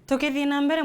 Tukithina mbere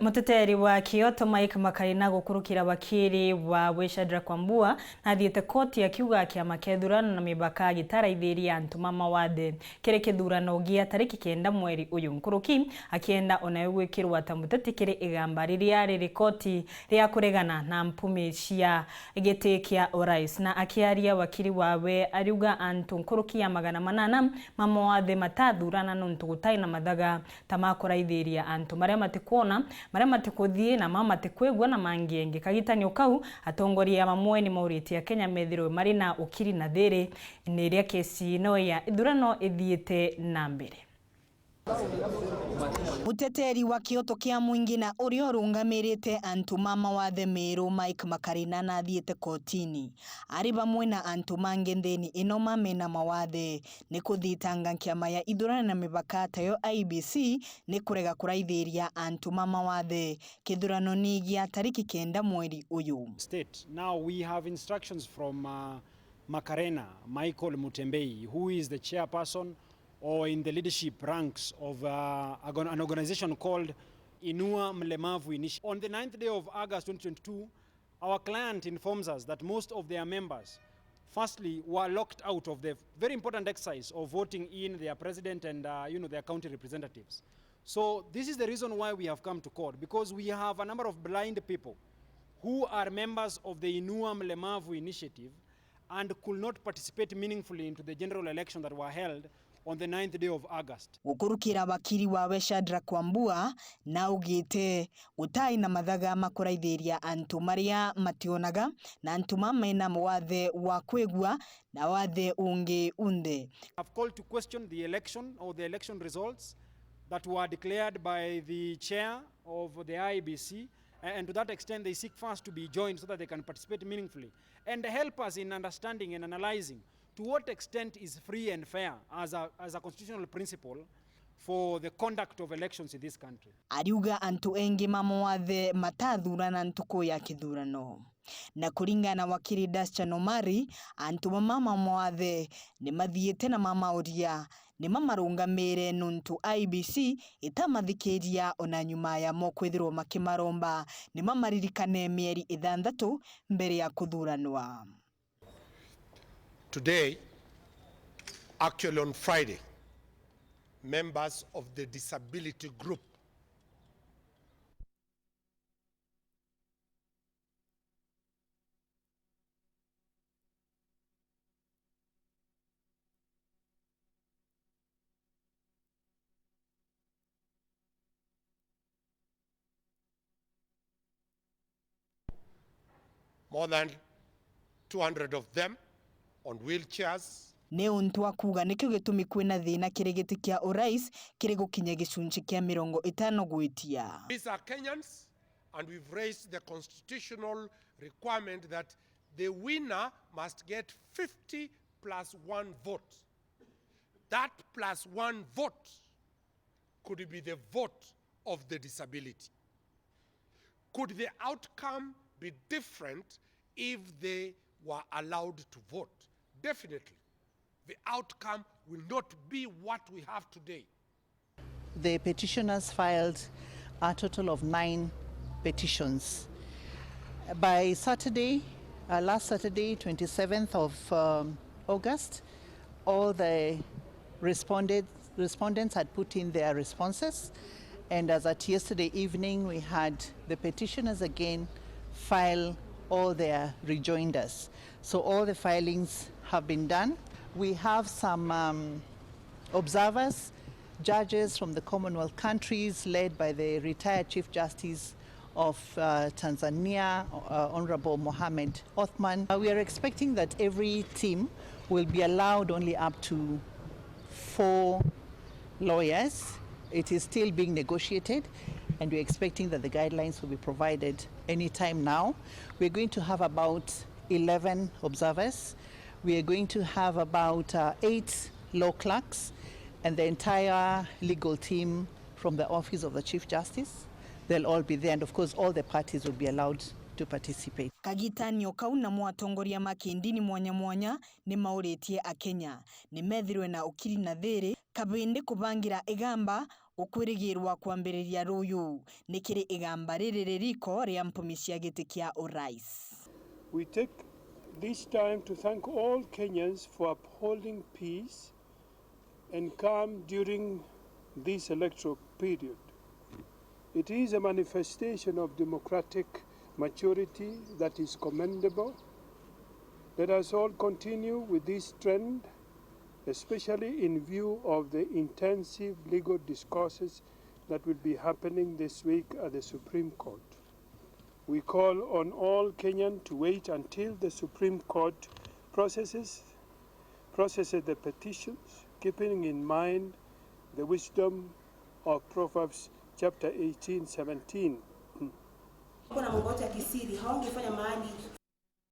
muteteri wa Kyoto Makarina gukurukira wakiri wa Weshadra Kwambua na thiete Koti akiuga kiama kethurano na mibaka gitaraithiria ANTU MAWATHE kiri kithurano gia tariki 9 mweri uyu. Nkuruki akienda onayo gwikirwa ta muteti kiri igamba riria riri koti ria kuregana na mpumi cia giti kia urais na akiaria wakiri wawe ariuga ANTU nkuruki ya 800 MAWATHE matathurana nuntu gutai na mathaga tamakora thiria ANTU maria matikuona maria matikuthie na mamatekwegwa na mangienge kagitanio kau atongoria mamwe ni mauritie Kenya methirwe mari na UKIRI na THIIRI ni ria kesi no ya ithurano ithiete na mbere. Muteteri wa Kyoto kia mwingi na urio rungamirite ANTU MAWATHE meru Makarina na thiete kotini ari bamwe na ANTU mangendeni ino mamena mawathe ni kuthitanga kiama ya ithurano na mibaka tayo IBC ni kurega kuraithiria ANTU MAWATHE kithurano ni gia tariki 9 mweri uyu. State. Now we have instructions from Makarina Michael Mutembei, who is the chairperson or in the leadership ranks of an organization called Inua Mlemavu Initiative. On the 9th day of August 2022, our client informs us that most of their members, firstly, were locked out of the very important exercise of voting in their president and their county representatives. So this is the reason why we have come to court, because we have a number of blind people who are members of the Inua Mlemavu Initiative and could not participate meaningfully into the general election that were held on the 9th day of August. Gukurukira wakiri wa Weshadra Kwambua na ugite gutai na mathaga makuraithiria ANTU maria mationaga na ANTU mamena mawathe wa kwegwa na wathe ungi unde. I've called to question the election or the election results that were declared by the chair of the IBC, and to that extent they seek first to be joined so that they can participate meaningfully and help us in understanding and analyzing to what extent is free and fair as a constitutional principle for the conduct of elections in this country. ARIUGA ANTU engi MAWATHE matathurana ntuku ya kithurano. Na kuringa na wakiri Daschanomari, ANTU MAWATHE ni mathiete na mamauria ni mamarungamire nuntu IBC itamathikiria ona nyuma ya mokwithirwo makimaromba ni mamaririkane mieri 6 mbere ya kuthuranwa. Today, actually on Friday, members of the disability group more than 200 of them on wheelchairs. Ne untu akuga nikyo gitumi kwina thina kirigiti kia urais kiri gukinya gicunci kia 50 gwitia. These are Kenyans, and we've raised the constitutional requirement that the winner must get 50 plus 1 vote. That plus 1 vote could be the vote of the disability. Could the outcome be different if they were allowed to vote? Definitely, the outcome will not be what we have today. The petitioners filed a total of 9 petitions. By Saturday, last Saturday, 27th of August, all the respondents had put in their responses, and as at yesterday evening, we had the petitioners again file all their rejoinders. So all the filings have been done. We have some observers, judges from the Commonwealth countries led by the retired Chief Justice of Tanzania, Honorable Mohamed Othman. We are expecting that every team will be allowed only up to 4 lawyers. It is still being negotiated, and we're expecting that the guidelines will be provided anytime now. We're going to have about 11 observers. We are going to have about 8 law clerks and the entire legal team from the Office of the Chief Justice. They'll all be there, and of course all the parties will be allowed to participate. Kagitanio kau na mwatongoria makindini mwanya mwanya ni mauritie AKENYA ni methirwe na UKIRI na THIIRI kabindi kubangira igamba ukwirigirwa kwambiriria ruyu nikiri igamba riko ria mpumi cia giti kia urais. We take this time to thank all Kenyans for upholding peace and calm during this electoral period. It is a manifestation of democratic maturity that is commendable. Let us all continue with this trend, especially in view of the intensive legal discourses that will be happening this week at the Supreme Court. We call on all Kenyans to wait until the Supreme Court processes the petitions, keeping in mind the wisdom of Proverbs chapter 18:17. Kuna mambo ya kisiri haungefanya mahali